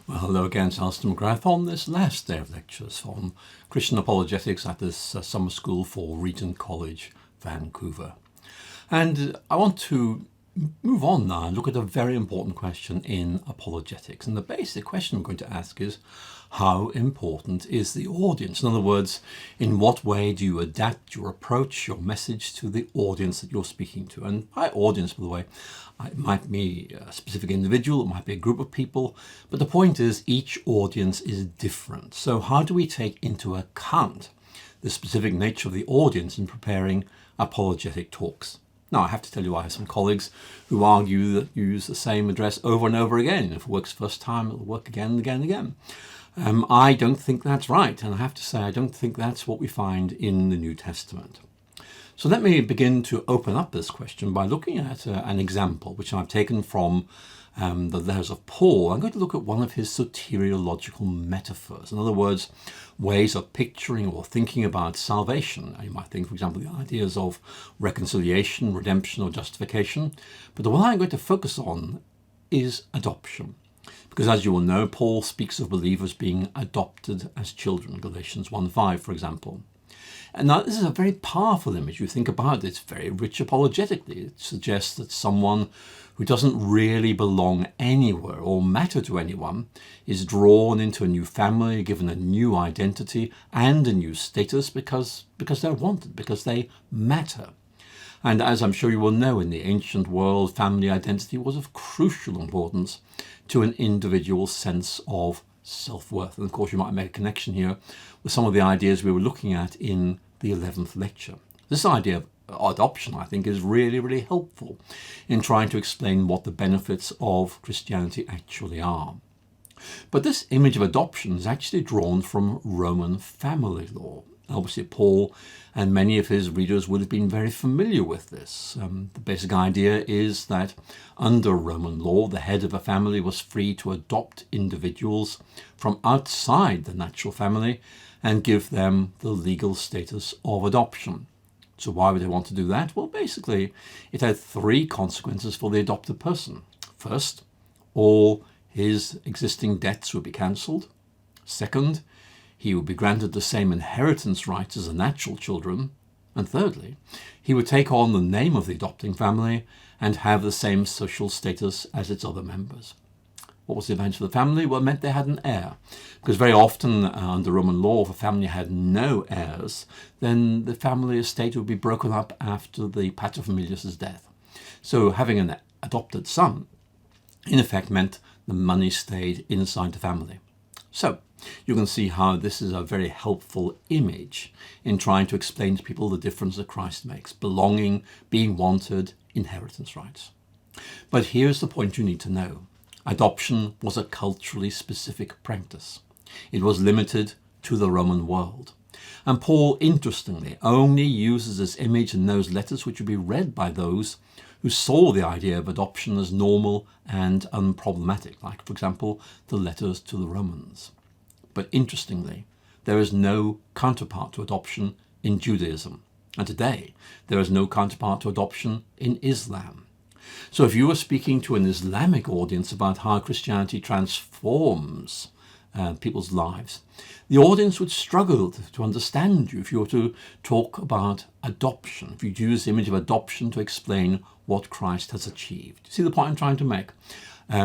Well, hello again, it's Alister McGrath on this last day of lectures on Christian Apologetics at this summer school for Regent College, Vancouver. And I want to move on now and look at a very important question in apologetics. And the basic question we're going to ask is, how important is the audience? In other words, in what way do you adapt your approach, your message to the audience that you're speaking to? And by audience, by the way, it might be a specific individual, it might be a group of people, but the point is each audience is different. So how do we take into account the specific nature of the audience in preparing apologetic talks? Now, I have to tell you, I have some colleagues who argue that you use the same address over and over again. If it works first time, it'll work again and again and again. I don't think that's right, and I have to say I don't think that's what we find in the New Testament. So let me begin to open up this question by looking at an example which I've taken from the letters of Paul. I'm going to look at one of his soteriological metaphors. In other words, ways of picturing or thinking about salvation. You might think, for example, the ideas of reconciliation, redemption, or justification. But the one I'm going to focus on is adoption. Because as you will know, Paul speaks of believers being adopted as children, Galatians 1:5, for example. And now this is a very powerful image. You think about it, it's very rich apologetically. It suggests that someone who doesn't really belong anywhere or matter to anyone is drawn into a new family, given a new identity and a new status because they're wanted, because they matter. And as I'm sure you will know, in the ancient world, family identity was of crucial importance to an individual's sense of self-worth. And of course, you might make a connection here with some of the ideas we were looking at in the 11th lecture. This idea of adoption, I think, is really, really helpful in trying to explain what the benefits of Christianity actually are. But this image of adoption is actually drawn from Roman family law. Obviously, Paul and many of his readers would have been very familiar with this. The basic idea is that under Roman law, the head of a family was free to adopt individuals from outside the natural family and give them the legal status of adoption. So why would they want to do that? Well, basically, it had three consequences for the adopted person. First, all his existing debts would be cancelled. Second, he would be granted the same inheritance rights as the natural children. And thirdly, he would take on the name of the adopting family and have the same social status as its other members. What was the advantage of the family? Well, it meant they had an heir. Because very often under Roman law, if a family had no heirs, then the family estate would be broken up after the paterfamilias' death. So having an adopted son, in effect, meant the money stayed inside the family. So you can see how this is a very helpful image in trying to explain to people the difference that Christ makes: belonging, being wanted, inheritance rights. But here's the point you need to know. Adoption was a culturally specific practice. It was limited to the Roman world. And Paul, interestingly, only uses this image in those letters which would be read by those who saw the idea of adoption as normal and unproblematic, like, for example, the letters to the Romans. But interestingly, there is no counterpart to adoption in Judaism. And today, there is no counterpart to adoption in Islam. So if you were speaking to an Islamic audience about how Christianity transforms people's lives, the audience would struggle to understand you if you were to talk about adoption, if you use the image of adoption to explain what Christ has achieved. See the point I'm trying to make?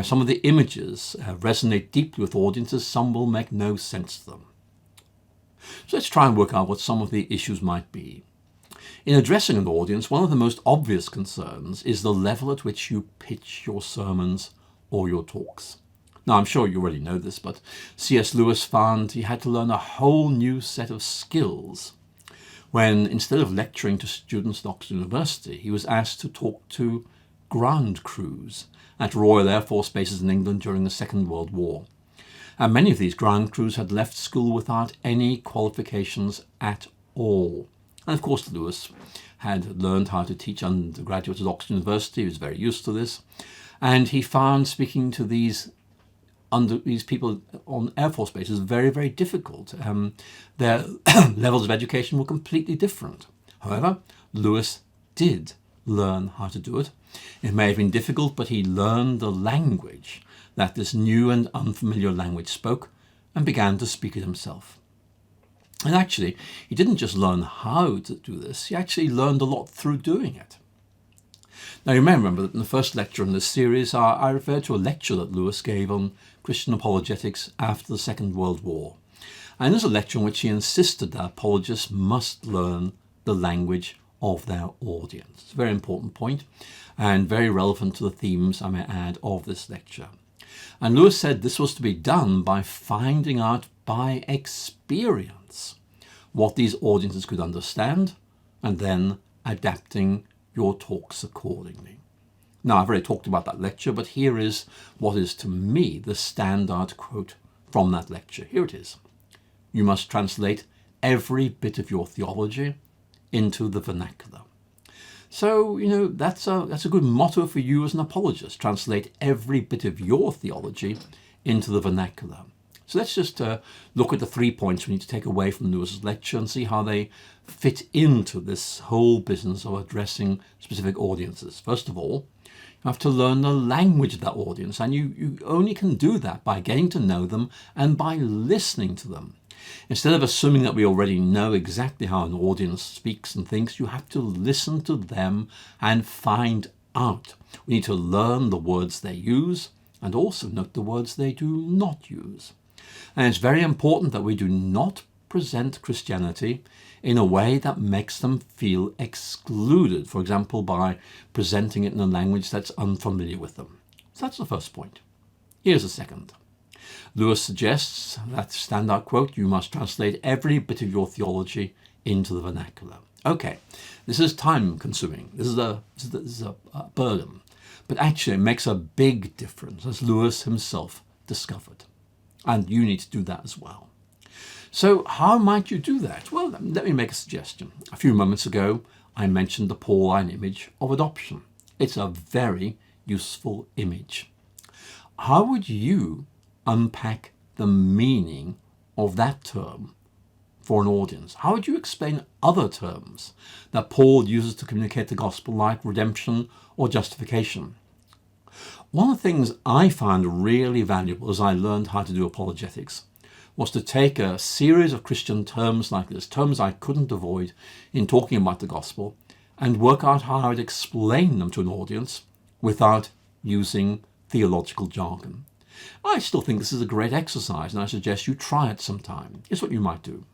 Some of the images resonate deeply with audiences, some will make no sense to them. So let's try and work out what some of the issues might be. In addressing an audience, one of the most obvious concerns is the level at which you pitch your sermons or your talks. Now, I'm sure you already know this, but C.S. Lewis found he had to learn a whole new set of skills when, instead of lecturing to students at Oxford University, he was asked to talk to ground crews at Royal Air Force bases in England during the Second World War. And many of these ground crews had left school without any qualifications at all. And of course, Lewis had learned how to teach undergraduates at Oxford University. He was very used to this. And he found speaking to these people on Air Force bases very, very difficult. Their levels of education were completely different. However, Lewis did learn how to do it. It may have been difficult, but he learned the language that this new and unfamiliar language spoke and began to speak it himself. And actually, he didn't just learn how to do this, he actually learned a lot through doing it. Now you may remember that in the first lecture in this series, I referred to a lecture that Lewis gave on Christian apologetics after the Second World War. And there's a lecture in which he insisted that apologists must learn the language of their audience. It's a very important point and very relevant to the themes, I may add, of this lecture. And Lewis said this was to be done by finding out by experience what these audiences could understand and then adapting your talks accordingly. Now, I've already talked about that lecture, but here is what is to me the standard quote from that lecture. Here it is. You must translate every bit of your theology into the vernacular. So, that's a good motto for you as an apologist. Translate every bit of your theology into the vernacular. So let's just look at the 3 points we need to take away from Lewis's lecture and see how they fit into this whole business of addressing specific audiences. First of all, you have to learn the language of that audience, and you only can do that by getting to know them and by listening to them. Instead of assuming that we already know exactly how an audience speaks and thinks, you have to listen to them and find out. We need to learn the words they use and also note the words they do not use. And it's very important that we do not present Christianity in a way that makes them feel excluded, for example, by presenting it in a language that's unfamiliar with them. So that's the first point. Here's the second. Lewis suggests that standout quote, you must translate every bit of your theology into the vernacular. Okay, this is time consuming. This is a burden. But actually it makes a big difference, as Lewis himself discovered. And you need to do that as well. So how might you do that? Well, let me make a suggestion. A few moments ago, I mentioned the Pauline image of adoption. It's a very useful image. How would you unpack the meaning of that term for an audience? How would you explain other terms that Paul uses to communicate the gospel, like redemption or justification? One of the things I found really valuable as I learned how to do apologetics was to take a series of Christian terms like this, terms I couldn't avoid in talking about the gospel, and work out how I would explain them to an audience without using theological jargon. I still think this is a great exercise, and I suggest you try it sometime. Here's what you might do.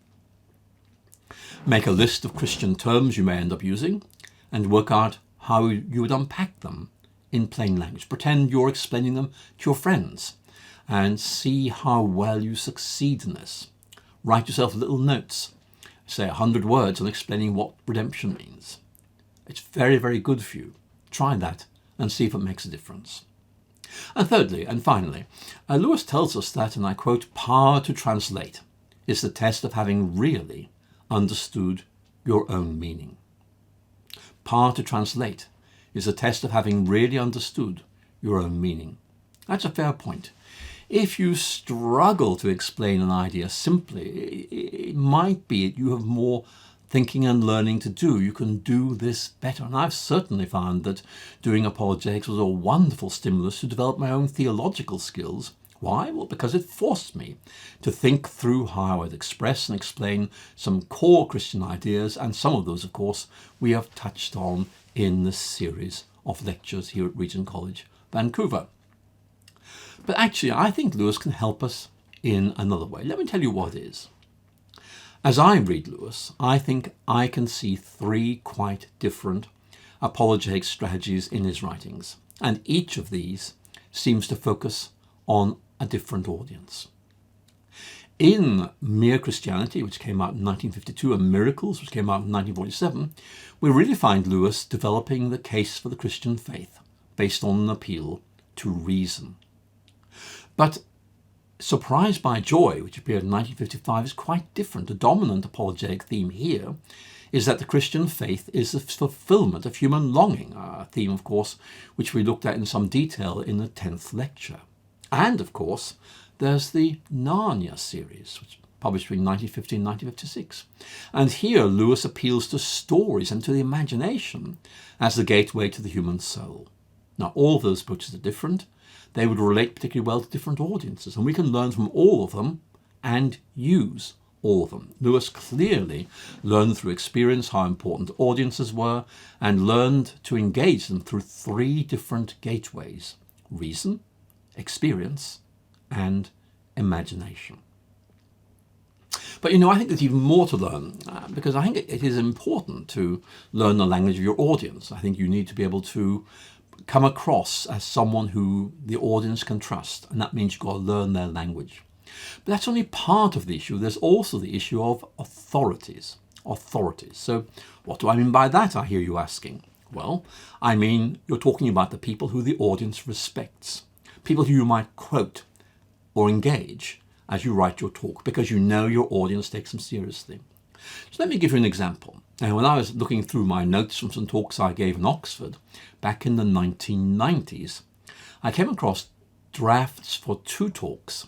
Make a list of Christian terms you may end up using and work out how you would unpack them in plain language. Pretend you're explaining them to your friends and see how well you succeed in this. Write yourself little notes, say 100 words on explaining what redemption means. It's very, very good for you. Try that and see if it makes a difference. And thirdly, and finally, Lewis tells us that, and I quote, power to translate is the test of having really understood your own meaning. Power to translate is a test of having really understood your own meaning. That's a fair point. If you struggle to explain an idea simply, it might be that you have more thinking and learning to do. You can do this better. And I've certainly found that doing apologetics was a wonderful stimulus to develop my own theological skills. Why? Well, because it forced me to think through how I would express and explain some core Christian ideas, and some of those, of course, we have touched on in this series of lectures here at Regent College, Vancouver. But actually, I think Lewis can help us in another way. Let me tell you what it is. As I read Lewis, I think I can see 3 quite different apologetic strategies in his writings, and each of these seems to focus on a different audience. In Mere Christianity, which came out in 1952, and Miracles, which came out in 1947, we really find Lewis developing the case for the Christian faith based on an appeal to reason. But Surprised by Joy, which appeared in 1955, is quite different. The dominant apologetic theme here is that the Christian faith is the fulfillment of human longing, a theme, of course, which we looked at in some detail in the 10th lecture. And, of course, there's the Narnia series, which published between 1950 and 1956. And here Lewis appeals to stories and to the imagination as the gateway to the human soul. Now, all of those approaches are different. They would relate particularly well to different audiences, and we can learn from all of them and use all of them. Lewis clearly learned through experience how important audiences were and learned to engage them through three different gateways: reason, experience, and imagination. But I think there's even more to learn because I think it is important to learn the language of your audience. I think you need to be able to come across as someone who the audience can trust, and that means you've got to learn their language. But that's only part of the issue. There's also the issue of authorities. So what do I mean by that, I hear you asking? Well, I mean you're talking about the people who the audience respects, people who you might quote or engage as you write your talk because you know your audience takes them seriously. So let me give you an example. And when I was looking through my notes from some talks I gave in Oxford back in the 1990s, I came across drafts for two talks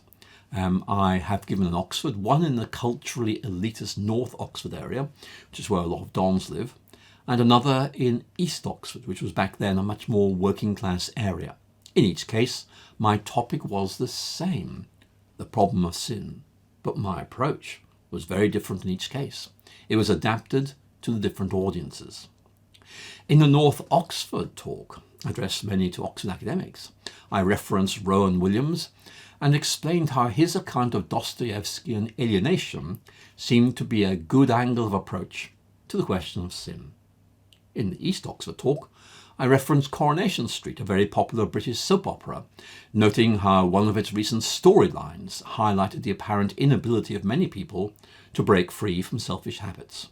I have given in Oxford, one in the culturally elitist North Oxford area, which is where a lot of Dons live, and another in East Oxford, which was back then a much more working class area. In each case, my topic was the same, the problem of sin, but my approach was very different in each case. It was adapted to the different audiences. In the North Oxford talk, addressed mainly to Oxford academics, I referenced Rowan Williams and explained how his account of Dostoevskian alienation seemed to be a good angle of approach to the question of sin. In the East Oxford talk, I referenced Coronation Street, a very popular British soap opera, noting how one of its recent storylines highlighted the apparent inability of many people to break free from selfish habits.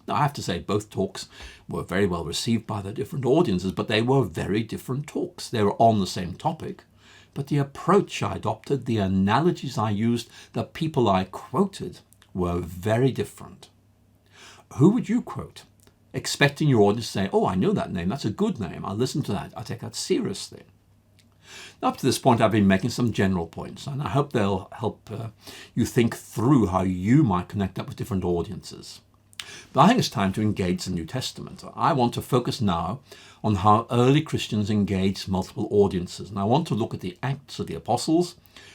Now, I have to say both talks were very well received by their different audiences, but they were very different talks. They were on the same topic, but the approach I adopted, the analogies I used, the people I quoted were very different. Who would you quote? Expecting your audience to say, oh, I know that name, that's a good name, I'll listen to that, I'll take that seriously. Up to this point, I've been making some general points, and I hope they'll help you think through how you might connect up with different audiences. But I think it's time to engage the New Testament. I want to focus now on how early Christians engaged multiple audiences, and I want to look at the Acts of the Apostles,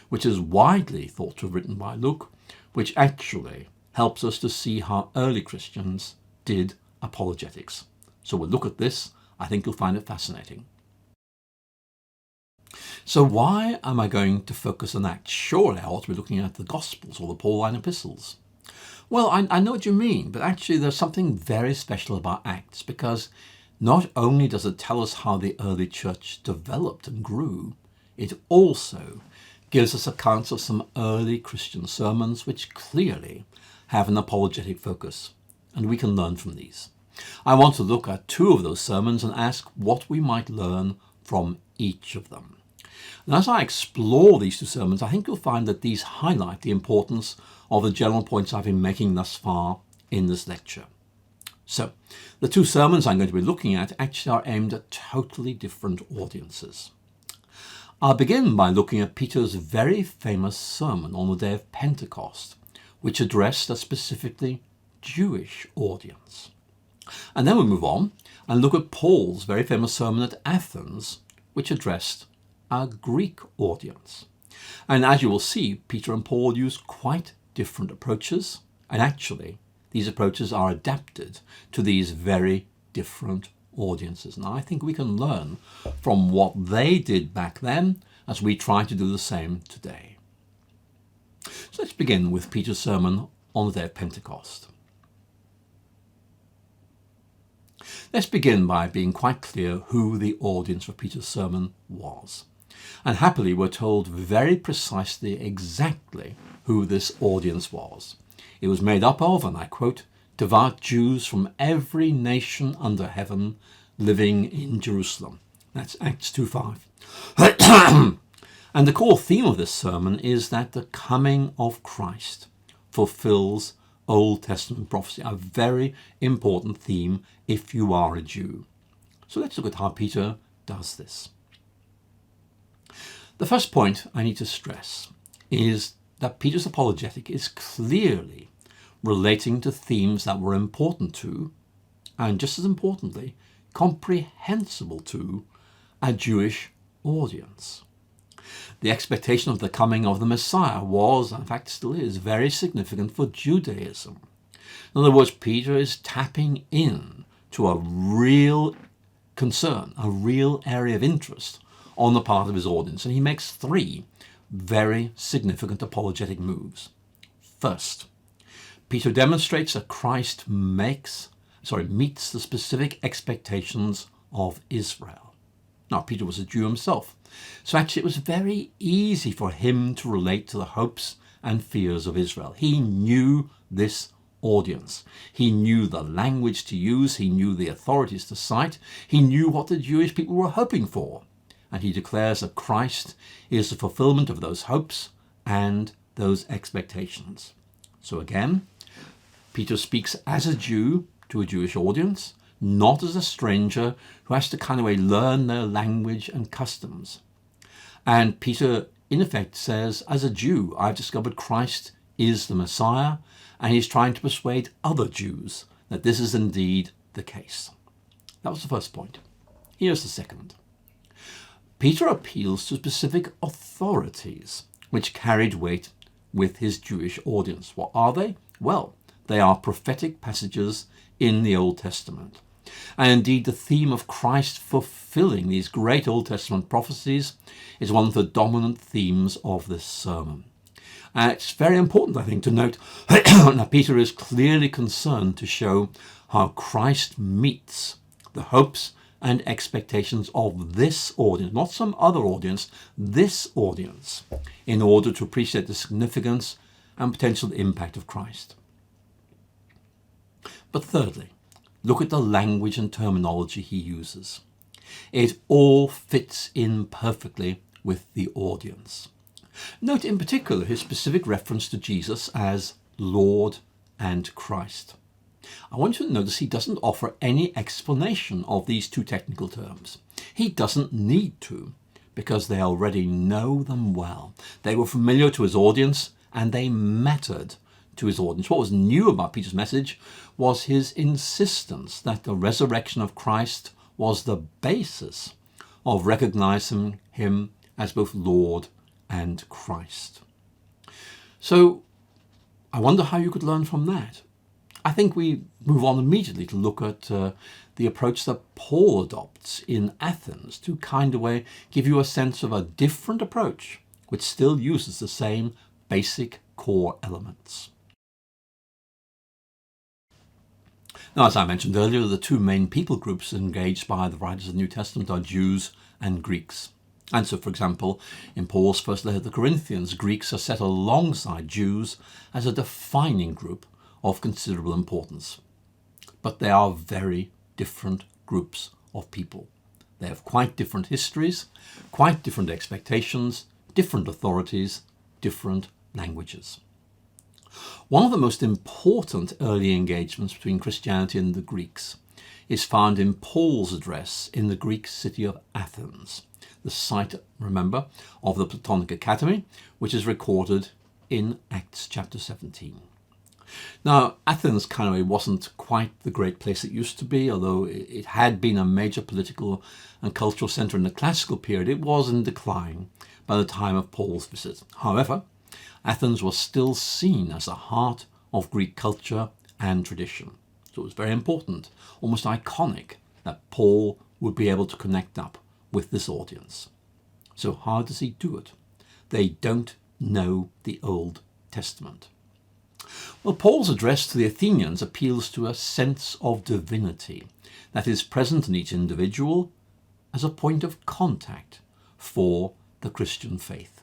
which is widely thought to have written by Luke, which actually helps us to see how early Christians did apologetics. So we'll look at this. I think you'll find it fascinating. So why am I going to focus on Acts? Surely I ought to be looking at the Gospels or the Pauline epistles. Well, I know what you mean, but actually there's something very special about Acts, because not only does it tell us how the early church developed and grew, it also gives us accounts of some early Christian sermons which clearly have an apologetic focus, and we can learn from these. I want to look at two of those sermons and ask what we might learn from each of them. And as I explore these two sermons, I think you'll find that these highlight the importance of the general points I've been making thus far in this lecture. So, the two sermons I'm going to be looking at actually are aimed at totally different audiences. I'll begin by looking at Peter's very famous sermon on the day of Pentecost, which addressed a specifically Jewish audience. And then we'll move on and look at Paul's very famous sermon at Athens, which addressed a Greek audience. And as you will see, Peter and Paul use quite different approaches, and actually these approaches are adapted to these very different audiences. And I think we can learn from what they did back then as we try to do the same today. So let's begin with Peter's sermon on the day of Pentecost. Let's begin by being quite clear who the audience for Peter's sermon was. And happily, we're told very precisely exactly who this audience was. It was made up of, and I quote, devout Jews from every nation under heaven living in Jerusalem. That's Acts 2:5. And the core theme of this sermon is that the coming of Christ fulfills Old Testament prophecy, a very important theme if you are a Jew. So let's look at how Peter does this. The first point I need to stress is that Peter's apologetic is clearly relating to themes that were important to, and just as importantly, comprehensible to, a Jewish audience. The expectation of the coming of the Messiah was, in fact still is, very significant for Judaism. In other words, Peter is tapping in to a real concern, a real area of interest on the part of his audience, and he makes three very significant apologetic moves. First, Peter demonstrates that Christ meets the specific expectations of Israel. Now, Peter was a Jew himself, so actually it was very easy for him to relate to the hopes and fears of Israel. He knew this audience. He knew the language to use. He knew the authorities to cite. He knew what the Jewish people were hoping for. And he declares that Christ is the fulfillment of those hopes and those expectations. So again, Peter speaks as a Jew to a Jewish audience, not as a stranger who has to kind of learn their language and customs. And Peter, in effect, says, as a Jew, I've discovered Christ is the Messiah, and he's trying to persuade other Jews that this is indeed the case. That was the first point. Here's the second. Peter appeals to specific authorities which carried weight with his Jewish audience. What are they? Well, they are prophetic passages in the Old Testament. And indeed, the theme of Christ fulfilling these great Old Testament prophecies is one of the dominant themes of this sermon. And it's very important, I think, to note that Peter is clearly concerned to show how Christ meets the hopes and expectations of this audience, not some other audience, this audience, in order to appreciate the significance and potential impact of Christ. But thirdly, look at the language and terminology he uses. It all fits in perfectly with the audience. Note in particular his specific reference to Jesus as Lord and Christ. I want you to notice he doesn't offer any explanation of these two technical terms. He doesn't need to, because they already know them well. They were familiar to his audience and they mattered to his audience. What was new about Peter's message was his insistence that the resurrection of Christ was the basis of recognizing him as both Lord and Christ. So I wonder how you could learn from that. I think we move on immediately to look at the approach that Paul adopts in Athens to kind of give you a sense of a different approach which still uses the same basic core elements. Now, as I mentioned earlier, the two main people groups engaged by the writers of the New Testament are Jews and Greeks. And so, for example, in Paul's first letter to the Corinthians, Greeks are set alongside Jews as a defining group of considerable importance. But they are very different groups of people. They have quite different histories, quite different expectations, different authorities, different languages. One of the most important early engagements between Christianity and the Greeks is found in Paul's address in the Greek city of Athens, the site, remember, of the Platonic Academy, which is recorded in Acts chapter 17. Now, Athens kind of wasn't quite the great place it used to be, although it had been a major political and cultural centre in the classical period. It was in decline by the time of Paul's visit. However, Athens was still seen as the heart of Greek culture and tradition. So it was very important, almost iconic, that Paul would be able to connect up with this audience. So how does he do it? They don't know the Old Testament. Well, Paul's address to the Athenians appeals to a sense of divinity that is present in each individual as a point of contact for the Christian faith.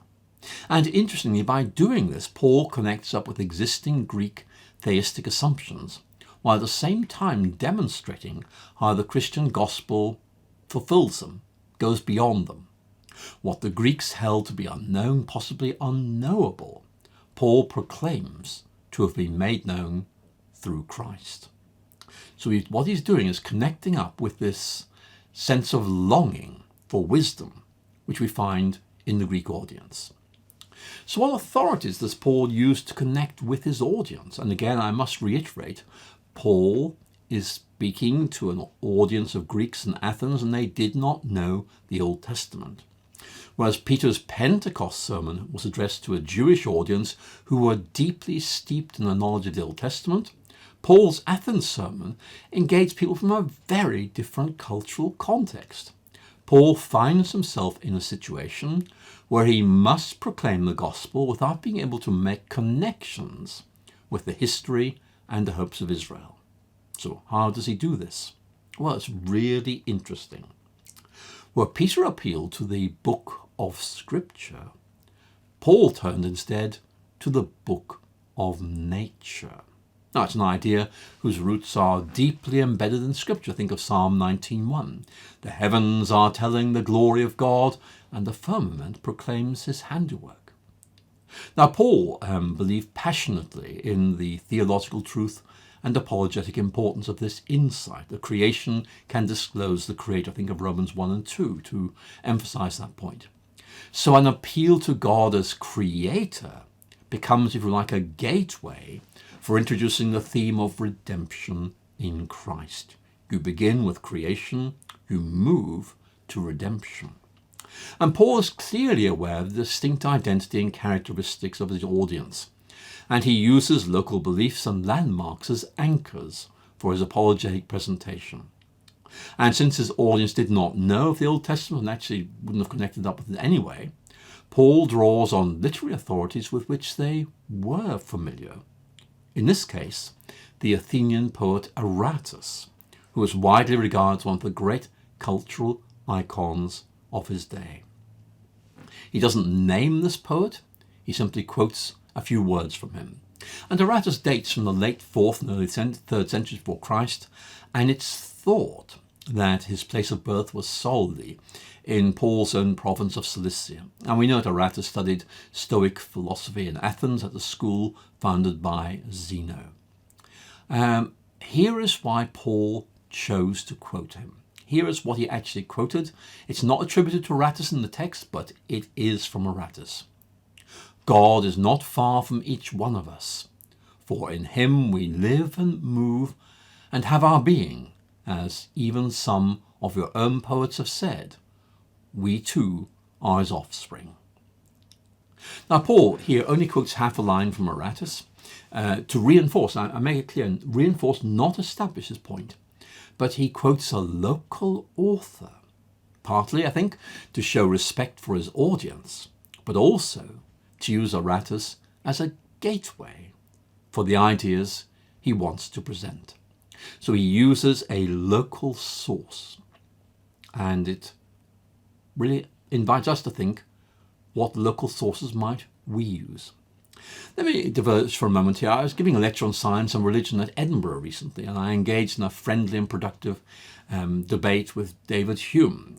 And interestingly, by doing this, Paul connects up with existing Greek theistic assumptions, while at the same time demonstrating how the Christian gospel fulfills them, goes beyond them. What the Greeks held to be unknown, possibly unknowable, Paul proclaims to have been made known through Christ. So what he's doing is connecting up with this sense of longing for wisdom, which we find in the Greek audience. So what authorities does Paul use to connect with his audience? And again, I must reiterate, Paul is speaking to an audience of Greeks in Athens, and they did not know the Old Testament. Whereas Peter's Pentecost sermon was addressed to a Jewish audience who were deeply steeped in the knowledge of the Old Testament, Paul's Athens sermon engaged people from a very different cultural context. Paul finds himself in a situation where he must proclaim the gospel without being able to make connections with the history and the hopes of Israel. So how does he do this? Well, it's really interesting. Where Peter appealed to the book of Scripture, Paul turned instead to the book of nature. Now, it's an idea whose roots are deeply embedded in Scripture. Think of Psalm 19:1. The heavens are telling the glory of God, and the firmament proclaims his handiwork. Now, Paul believed passionately in the theological truth and apologetic importance of this insight. The creation can disclose the Creator. Think of Romans 1 and 2 to emphasize that point. So an appeal to God as Creator becomes, if you like, a gateway for introducing the theme of redemption in Christ. You begin with creation, you move to redemption. And Paul is clearly aware of the distinct identity and characteristics of his audience, and he uses local beliefs and landmarks as anchors for his apologetic presentation. And since his audience did not know of the Old Testament and actually wouldn't have connected up with it anyway, Paul draws on literary authorities with which they were familiar. In this case, the Athenian poet Aratus, who was widely regarded as one of the great cultural icons of his day. He doesn't name this poet, he simply quotes a few words from him. And Aratus dates from the late 4th and early 3rd centuries before Christ, and it's thought that his place of birth was solely in Paul's own province of Cilicia. And we know that Aratus studied Stoic philosophy in Athens at the school founded by Zeno. Here is why Paul chose to quote him. Here is what he actually quoted. It's not attributed to Aratus in the text, but it is from Aratus. God is not far from each one of us, for in him we live and move and have our being, as even some of your own poets have said. We too are his offspring. Now, Paul here only quotes half a line from Aratus to reinforce, I make it clear, reinforce, not establish his point, but he quotes a local author, partly, I think, to show respect for his audience, but also to use Aratus as a gateway for the ideas he wants to present. So he uses a local source, and it really invites us to think, what local sources might we use? Let me diverge for a moment here. I was giving a lecture on science and religion at Edinburgh recently, and I engaged in a friendly and productive debate with David Hume.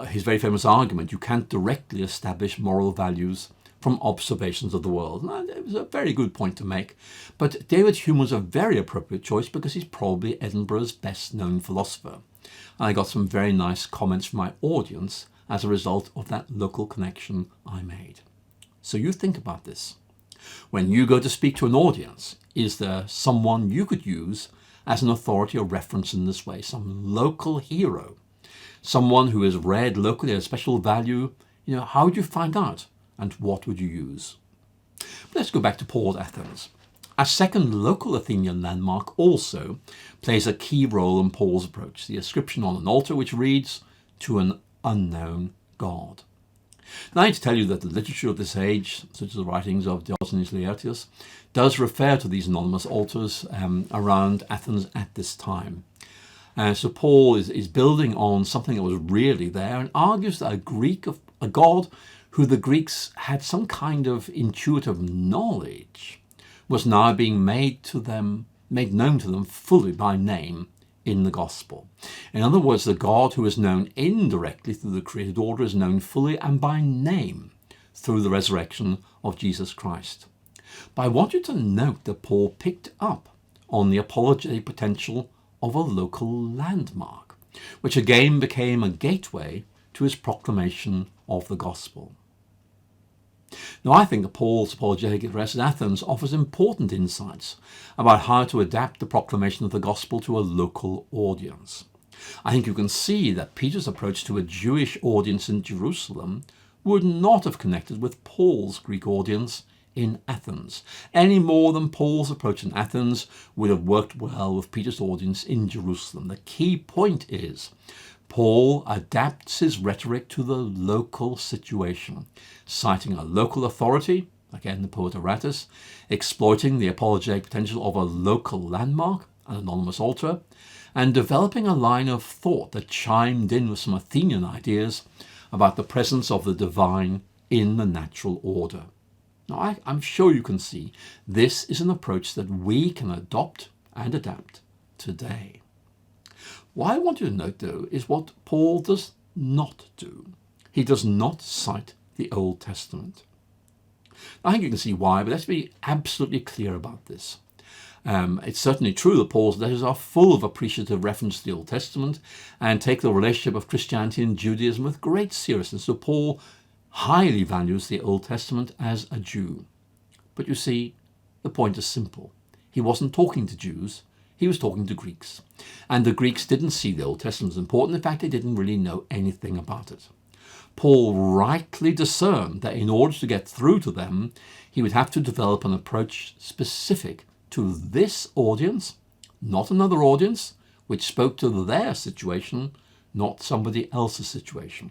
His very famous argument, you can't directly establish moral values from observations of the world. And it was a very good point to make. But David Hume was a very appropriate choice because he's probably Edinburgh's best known philosopher. And I got some very nice comments from my audience as a result of that local connection I made. So you think about this. When you go to speak to an audience, is there someone you could use as an authority or reference in this way? Some local hero? Someone who is read locally, has special value? How would you find out? And what would you use? But let's go back to Paul's Athens. A second local Athenian landmark also plays a key role in Paul's approach. The inscription on an altar which reads, "To an unknown God." Now I need to tell you that the literature of this age, such as the writings of Diogenes Laertius, does refer to these anonymous altars around Athens at this time. So Paul is building on something that was really there and argues that a god who the Greeks had some kind of intuitive knowledge was now being made known to them fully by name in the gospel. In other words, the God who is known indirectly through the created order is known fully and by name through the resurrection of Jesus Christ. But I want you to note that Paul picked up on the apologetic potential of a local landmark, which again became a gateway to his proclamation of the gospel. Now, I think that Paul's apologetic address at Athens offers important insights about how to adapt the proclamation of the gospel to a local audience. I think you can see that Peter's approach to a Jewish audience in Jerusalem would not have connected with Paul's Greek audience in Athens, any more than Paul's approach in Athens would have worked well with Peter's audience in Jerusalem. The key point is Paul adapts his rhetoric to the local situation, citing a local authority, again the poet Aratus, exploiting the apologetic potential of a local landmark, an anonymous altar, and developing a line of thought that chimed in with some Athenian ideas about the presence of the divine in the natural order. Now, I'm sure you can see this is an approach that we can adopt and adapt today. What I want you to note, though, is what Paul does not do. He does not cite the Old Testament. I think you can see why, but let's be absolutely clear about this. It's certainly true that Paul's letters are full of appreciative reference to the Old Testament and take the relationship of Christianity and Judaism with great seriousness. So Paul highly values the Old Testament as a Jew. But you see, the point is simple. He wasn't talking to Jews, he was talking to Greeks. And the Greeks didn't see the Old Testament as important. In fact, they didn't really know anything about it. Paul rightly discerned that in order to get through to them, he would have to develop an approach specific to this audience, not another audience, which spoke to their situation, not somebody else's situation.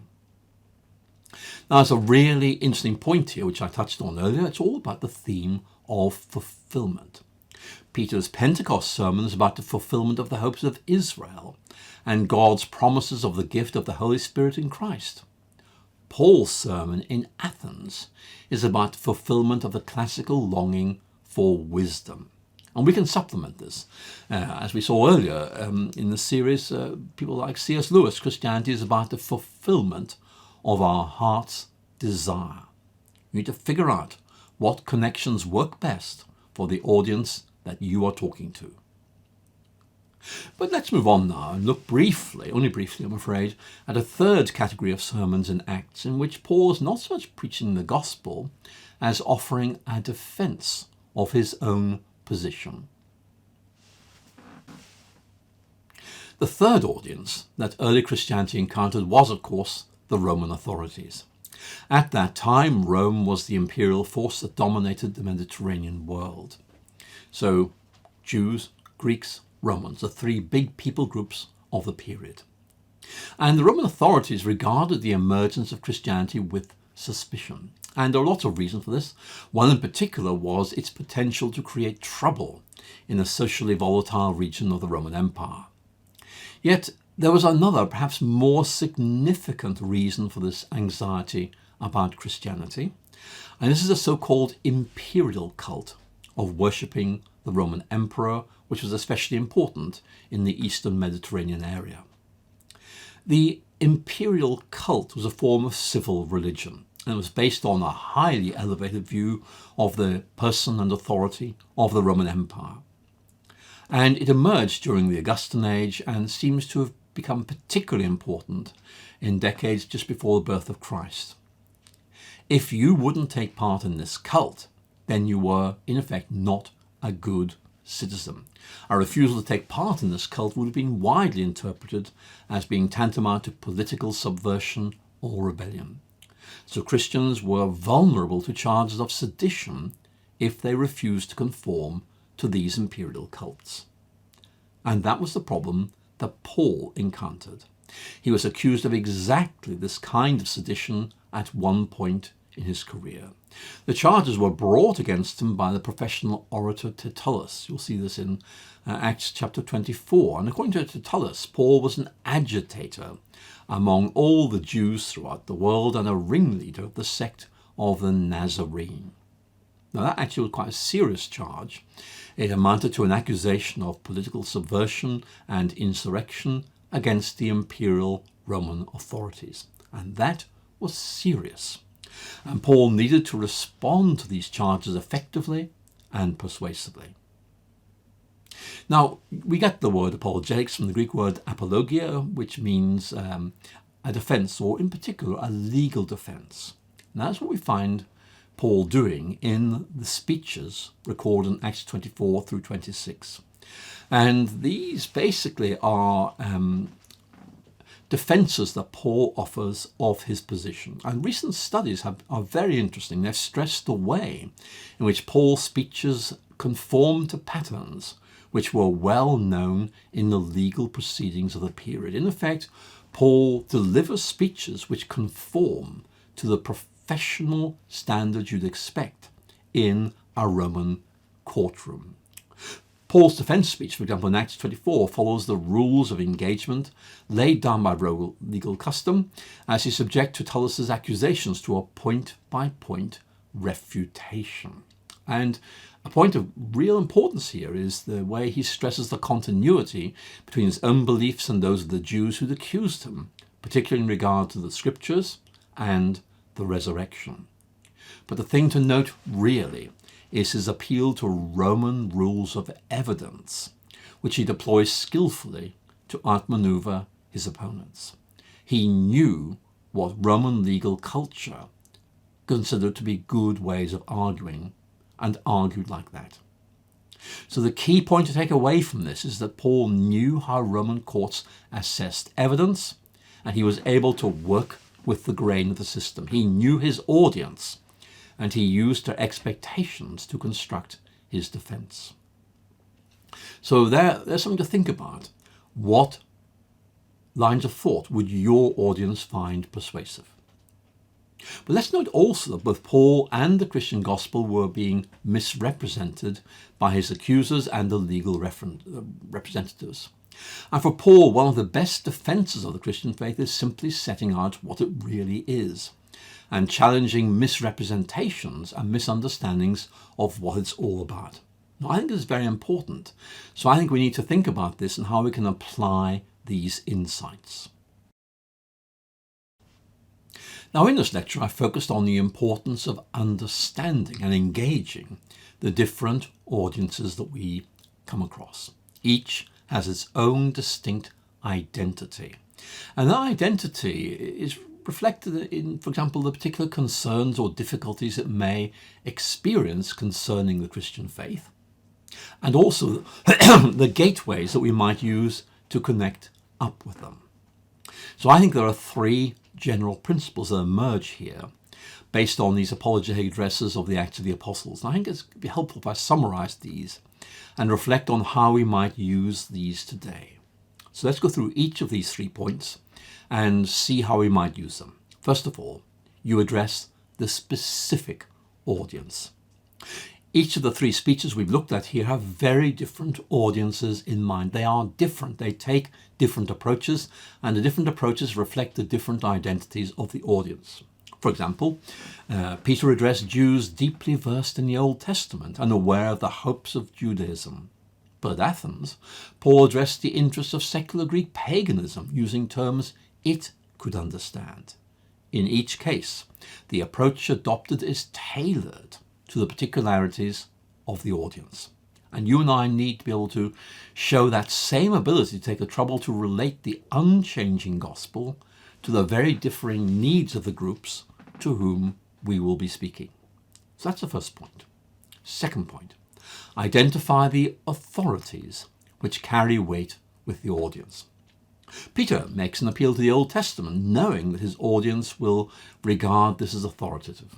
Now, there's a really interesting point here, which I touched on earlier. It's all about the theme of fulfillment. Peter's Pentecost sermon is about the fulfillment of the hopes of Israel and God's promises of the gift of the Holy Spirit in Christ. Paul's sermon in Athens is about the fulfillment of the classical longing for wisdom. And we can supplement this. As we saw earlier in the series, people like C.S. Lewis, Christianity is about the fulfillment of our heart's desire. You need to figure out what connections work best for the audience that you are talking to. But let's move on now and look briefly, only briefly I'm afraid, at a third category of sermons in Acts in which Paul is not so much preaching the gospel as offering a defense of his own position. The third audience that early Christianity encountered was, of course, the Roman authorities. At that time, Rome was the imperial force that dominated the Mediterranean world. So, Jews, Greeks, Romans, the three big people groups of the period. And the Roman authorities regarded the emergence of Christianity with suspicion. And there are lots of reasons for this. One in particular was its potential to create trouble in a socially volatile region of the Roman Empire. Yet, there was another, perhaps more significant reason for this anxiety about Christianity, and this is a so-called imperial cult of worshipping the Roman emperor, which was especially important in the eastern Mediterranean area. The imperial cult was a form of civil religion, and it was based on a highly elevated view of the person and authority of the Roman Empire. And it emerged during the Augustan age and seems to have become particularly important in decades just before the birth of Christ. If you wouldn't take part in this cult, then you were, in effect, not a good citizen. A refusal to take part in this cult would have been widely interpreted as being tantamount to political subversion or rebellion. So Christians were vulnerable to charges of sedition if they refused to conform to these imperial cults. And that was the problem that Paul encountered. He was accused of exactly this kind of sedition at one point in his career. The charges were brought against him by the professional orator Tertullus. You'll see this in Acts chapter 24. And according to Tertullus, Paul was an agitator among all the Jews throughout the world and a ringleader of the sect of the Nazarene. Now that actually was quite a serious charge. It amounted to an accusation of political subversion and insurrection against the imperial Roman authorities. And that was serious. And Paul needed to respond to these charges effectively and persuasively. Now, we get the word apologetics from the Greek word apologia, which means a defense, or in particular, a legal defense. And that's what we find Paul doing in the speeches recorded in Acts 24 through 26. And these basically are defenses that Paul offers of his position. And recent studies are very interesting. They've stressed the way in which Paul's speeches conform to patterns which were well known in the legal proceedings of the period. In effect, Paul delivers speeches which conform to the professional standards you'd expect in a Roman courtroom. Paul's defense speech, for example, in Acts 24, follows the rules of engagement laid down by legal custom as he subjects Tertullus' accusations to a point-by-point refutation. And a point of real importance here is the way he stresses the continuity between his own beliefs and those of the Jews who'd accused him, particularly in regard to the scriptures and the resurrection. But the thing to note really is his appeal to Roman rules of evidence, which he deploys skillfully to outmaneuver his opponents. He knew what Roman legal culture considered to be good ways of arguing, and argued like that. So the key point to take away from this is that Paul knew how Roman courts assessed evidence, and he was able to work with the grain of the system. He knew his audience, and he used their expectations to construct his defense. So there's something to think about. What lines of thought would your audience find persuasive? But let's note also that both Paul and the Christian gospel were being misrepresented by his accusers and the legal representatives. And for Paul, one of the best defenses of the Christian faith is simply setting out what it really is and challenging misrepresentations and misunderstandings of what it's all about. Now, I think this is very important. So I think we need to think about this and how we can apply these insights. Now, in this lecture, I focused on the importance of understanding and engaging the different audiences that we come across. Each has its own distinct identity. And that identity is reflected in, for example, the particular concerns or difficulties it may experience concerning the Christian faith, and also the gateways that we might use to connect up with them. So I think there are three general principles that emerge here based on these apologetic addresses of the Acts of the Apostles. And I think it's be helpful if I summarize these and reflect on how we might use these today. So let's go through each of these 3 points and see how we might use them. First of all, you address the specific audience. Each of the 3 speeches we've looked at here have very different audiences in mind. They are different. They take different approaches, and the different approaches reflect the different identities of the audience. For example, Peter addressed Jews deeply versed in the Old Testament and aware of the hopes of Judaism. But at Athens, Paul addressed the interests of secular Greek paganism using terms it could understand. In each case, the approach adopted is tailored to the particularities of the audience. And you and I need to be able to show that same ability to take the trouble to relate the unchanging gospel to the very differing needs of the groups to whom we will be speaking. So that's the first point. Second point, identify the authorities which carry weight with the audience. Peter makes an appeal to the Old Testament, knowing that his audience will regard this as authoritative.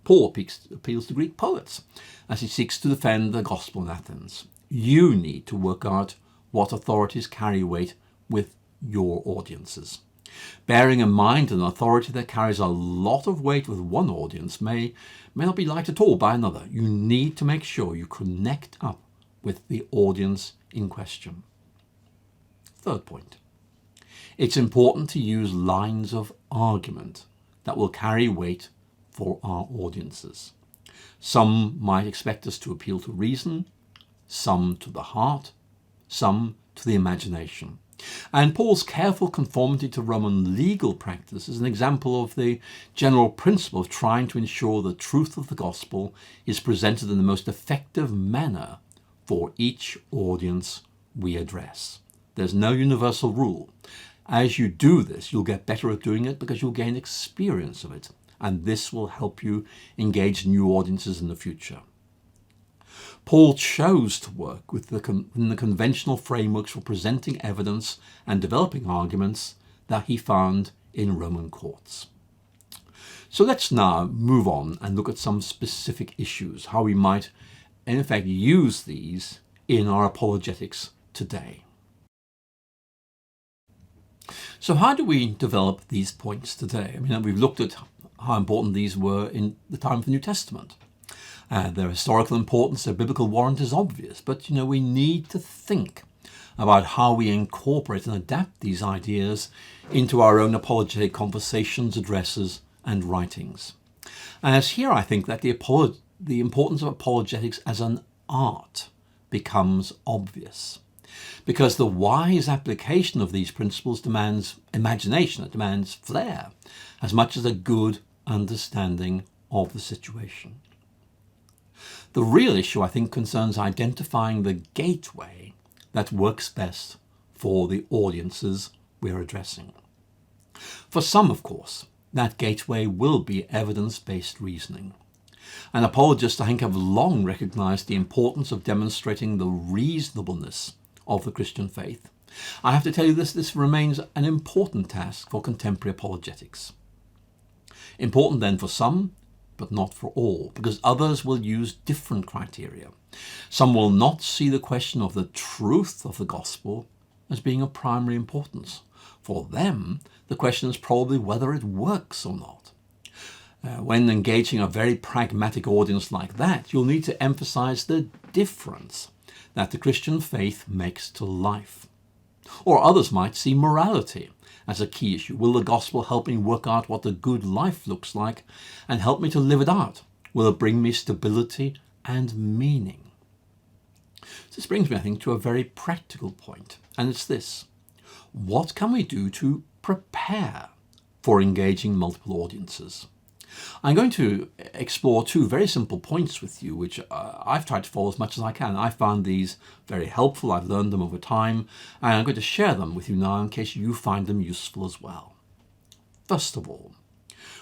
Paul appeals to Greek poets as he seeks to defend the gospel in Athens. You need to work out what authorities carry weight with your audiences. Bearing in mind an authority that carries a lot of weight with one audience may not be liked at all by another. You need to make sure you connect up with the audience in question. Third point, it's important to use lines of argument that will carry weight for our audiences. Some might expect us to appeal to reason, some to the heart, some to the imagination. And Paul's careful conformity to Roman legal practice is an example of the general principle of trying to ensure the truth of the gospel is presented in the most effective manner for each audience we address. There's no universal rule. As you do this, you'll get better at doing it because you'll gain experience of it. and this will help you engage new audiences in the future. Paul chose to work within the conventional frameworks for presenting evidence and developing arguments that he found in Roman courts. So let's now move on and look at some specific issues, how we might in effect use these in our apologetics today. So how do we develop these points today? I mean, we've looked at how important these were in the time of the New Testament. Their historical importance, their biblical warrant is obvious, but we need to think about how we incorporate and adapt these ideas into our own apologetic conversations, addresses, and writings. And it's here I think that the importance of apologetics as an art becomes obvious, because the wise application of these principles demands imagination, it demands flair, as much as a good understanding of the situation. The real issue, I think, concerns identifying the gateway that works best for the audiences we're addressing. For some, of course, that gateway will be evidence-based reasoning. And apologists, I think, have long recognized the importance of demonstrating the reasonableness of the Christian faith. I have to tell you this remains an important task for contemporary apologetics. Important then for some, but not for all, because others will use different criteria. Some will not see the question of the truth of the gospel as being of primary importance. For them, the question is probably whether it works or not. When engaging a very pragmatic audience like that, you'll need to emphasize the difference that the Christian faith makes to life. Or others might see morality as a key issue. Will the gospel help me work out what the good life looks like and help me to live it out? Will it bring me stability and meaning? This brings me, I think, to a very practical point, and it's this. What can we do to prepare for engaging multiple audiences? I'm going to explore two very simple points with you, which I've tried to follow as much as I can. I found these very helpful. I've learned them over time, and I'm going to share them with you now in case you find them useful as well. First of all,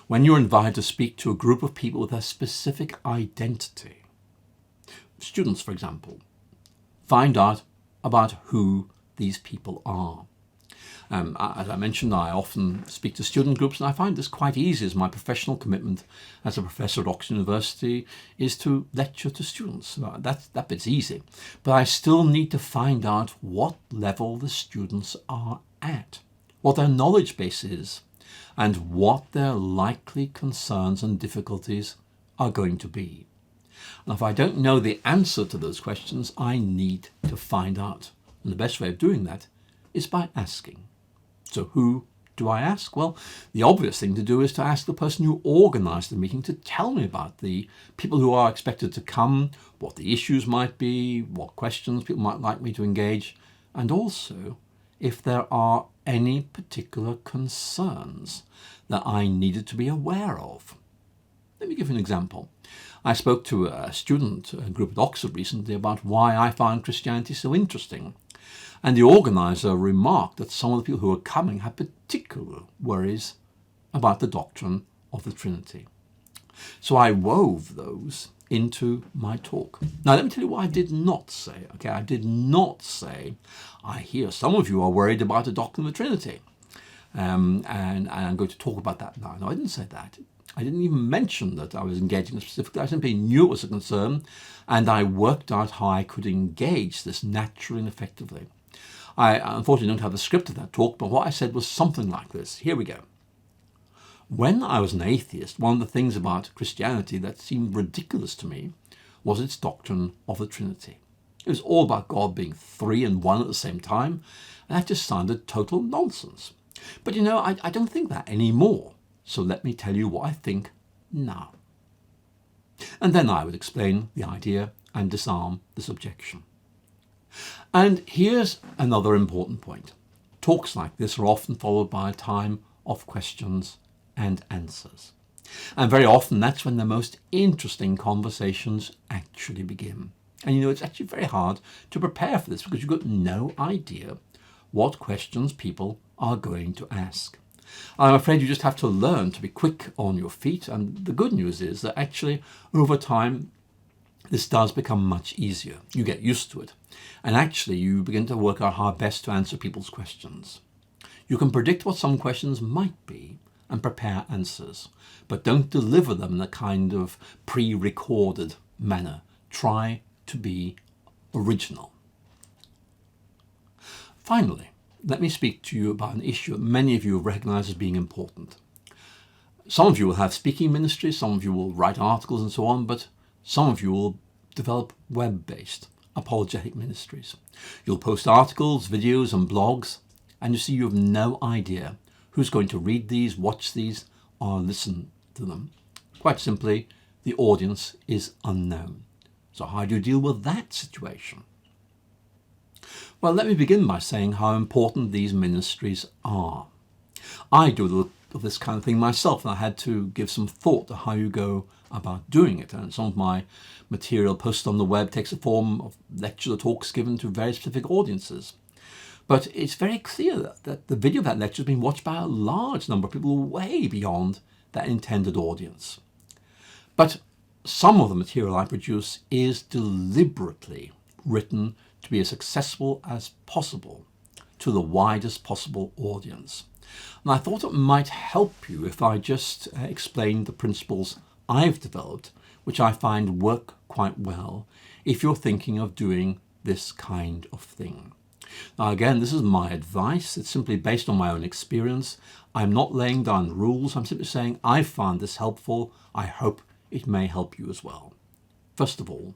when you're invited to speak to a group of people with a specific identity, students, for example, find out about who these people are. As I mentioned, I often speak to student groups, and I find this quite easy, as my professional commitment as a professor at Oxford University is to lecture to students. That bit's easy. But I still need to find out what level the students are at, what their knowledge base is, and what their likely concerns and difficulties are going to be. And if I don't know the answer to those questions, I need to find out. And the best way of doing that is by asking. So who do I ask? Well, the obvious thing to do is to ask the person who organised the meeting to tell me about the people who are expected to come, what the issues might be, what questions people might like me to engage, and also if there are any particular concerns that I needed to be aware of. Let me give you an example. I spoke to a student group at Oxford recently about why I found Christianity so interesting. And the organiser remarked that some of the people who were coming had particular worries about the doctrine of the Trinity. So I wove those into my talk. Now let me tell you what I did not say. Okay, I did not say, I hear some of you are worried about the doctrine of the Trinity. And I'm going to talk about that now. No, I didn't say that. I didn't even mention that I was engaging specifically. I simply knew it was a concern, and I worked out how I could engage this naturally and effectively. I unfortunately don't have the script of that talk, but what I said was something like this. Here we go. When I was an atheist, one of the things about Christianity that seemed ridiculous to me was its doctrine of the Trinity. It was all about God being three and one at the same time, and that just sounded total nonsense. But I don't think that anymore, so let me tell you what I think now. And then I would explain the idea and disarm this objection. And here's another important point. Talks like this are often followed by a time of questions and answers. And very often that's when the most interesting conversations actually begin. And it's actually very hard to prepare for this because you've got no idea what questions people are going to ask. I'm afraid you just have to learn to be quick on your feet, and the good news is that actually over time this does become much easier. You get used to it, and actually you begin to work out how best to answer people's questions. You can predict what some questions might be and prepare answers, but don't deliver them in a kind of pre-recorded manner. Try to be original. Finally, let me speak to you about an issue that many of you have recognized as being important. Some of you will have speaking ministries, some of you will write articles and so on, but some of you will develop web-based apologetic ministries. You'll post articles, videos and blogs, and you see you have no idea who's going to read these, watch these, or listen to them. Quite simply, the audience is unknown. So how do you deal with that situation? Well, let me begin by saying how important these ministries are. I do a little of this kind of thing myself, and I had to give some thought to how you go about doing it. And some of my material posted on the web takes the form of lecture or talks given to very specific audiences. But it's very clear that the video of that lecture has been watched by a large number of people way beyond that intended audience. But some of the material I produce is deliberately written to be as accessible as possible to the widest possible audience. And I thought it might help you if I just explained the principles I've developed, which I find work quite well if you're thinking of doing this kind of thing. Now again, this is my advice. It's simply based on my own experience. I'm not laying down rules. I'm simply saying I found this helpful. I hope it may help you as well. First of all,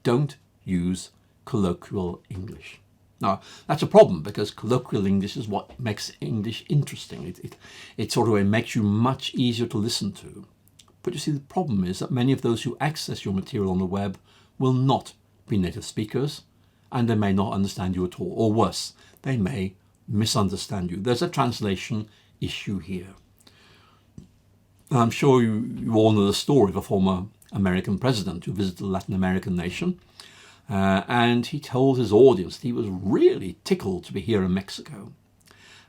don't use colloquial English. Now, that's a problem because colloquial English is what makes English interesting. It sort of makes you much easier to listen to. But you see, the problem is that many of those who access your material on the web will not be native speakers, and they may not understand you at all. Or worse, they may misunderstand you. There's a translation issue here. Now, I'm sure you all know the story of a former American president who visited a Latin American nation. And he told his audience that he was really tickled to be here in Mexico.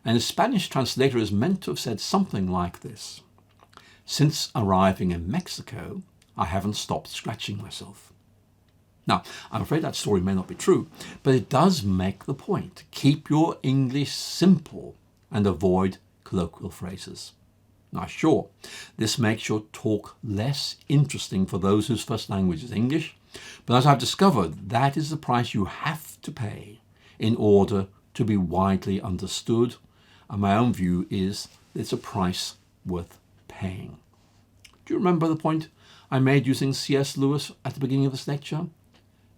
And his Spanish translator is meant to have said something like this: "Since arriving in Mexico, I haven't stopped scratching myself." Now, I'm afraid that story may not be true, but it does make the point. Keep your English simple and avoid colloquial phrases. Now, sure, this makes your talk less interesting for those whose first language is English, but as I've discovered, that is the price you have to pay in order to be widely understood, and my own view is it's a price worth paying. Do you remember the point I made using C.S. Lewis at the beginning of this lecture?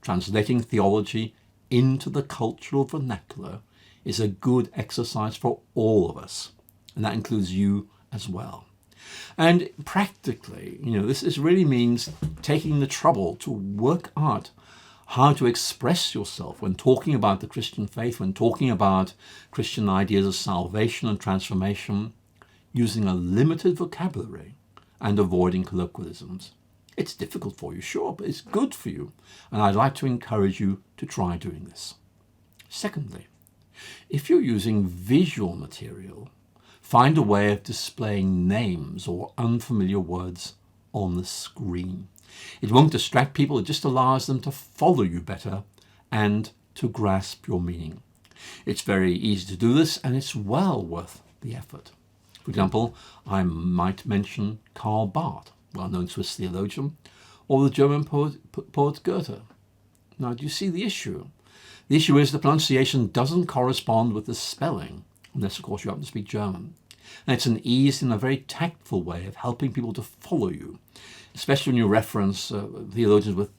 Translating theology into the cultural vernacular is a good exercise for all of us, and that includes you as well. And practically, this really means taking the trouble to work out how to express yourself when talking about the Christian faith, when talking about Christian ideas of salvation and transformation, using a limited vocabulary and avoiding colloquialisms. It's difficult for you, sure, but it's good for you, and I'd like to encourage you to try doing this. Secondly, if you're using visual material, find a way of displaying names or unfamiliar words on the screen. It won't distract people, it just allows them to follow you better and to grasp your meaning. It's very easy to do this, and it's well worth the effort. For example, I might mention Karl Barth, well-known Swiss theologian, or the German poet Goethe. Now, do you see the issue? The issue is the pronunciation doesn't correspond with the spelling, unless, of course, you happen to speak German. And it's an easy and a very tactful way of helping people to follow you, especially when you reference theologians with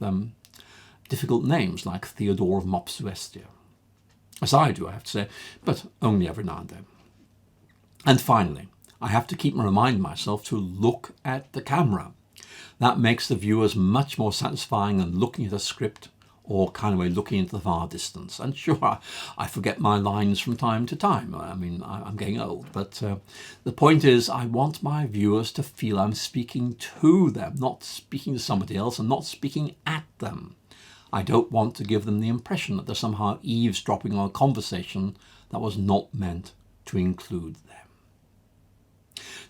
difficult names like Theodore of Mopsuestia. As I do, I have to say, but only every now and then. And finally, I have to keep reminding myself to look at the camera. That makes the viewers much more satisfying than looking at a script or kind of way looking into the far distance. And sure, I forget my lines from time to time. I mean, I'm getting old, but the point is I want my viewers to feel I'm speaking to them, not speaking to somebody else and not speaking at them. I don't want to give them the impression that they're somehow eavesdropping on a conversation that was not meant to include them.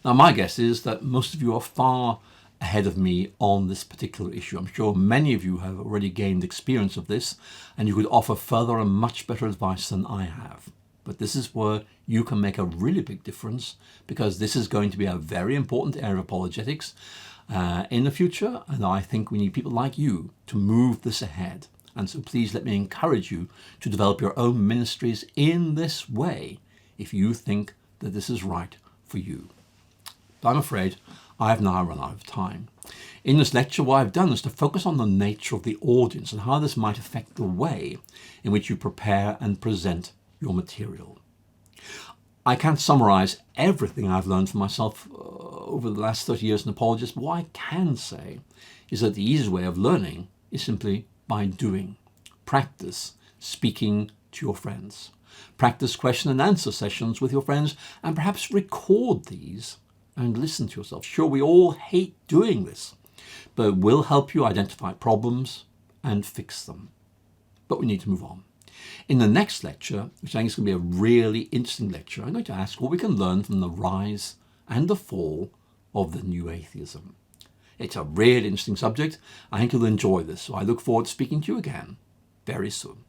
Now, my guess is that most of you are far ahead of me on this particular issue. I'm sure many of you have already gained experience of this, and you could offer further and much better advice than I have. But this is where you can make a really big difference, because this is going to be a very important area of apologetics in the future, and I think we need people like you to move this ahead. And so please let me encourage you to develop your own ministries in this way if you think that this is right for you. But I'm afraid I have now run out of time. In this lecture, what I've done is to focus on the nature of the audience and how this might affect the way in which you prepare and present your material. I can't summarize everything I've learned for myself over the last 30 years in apologetics, but what I can say is that the easiest way of learning is simply by doing. Practice speaking to your friends. Practice question and answer sessions with your friends, and perhaps record these and listen to yourself. Sure, we all hate doing this, but it will help you identify problems and fix them. But we need to move on. In the next lecture, which I think is going to be a really interesting lecture, I'm going to ask what we can learn from the rise and the fall of the new atheism. It's a really interesting subject. I think you'll enjoy this, so I look forward to speaking to you again very soon.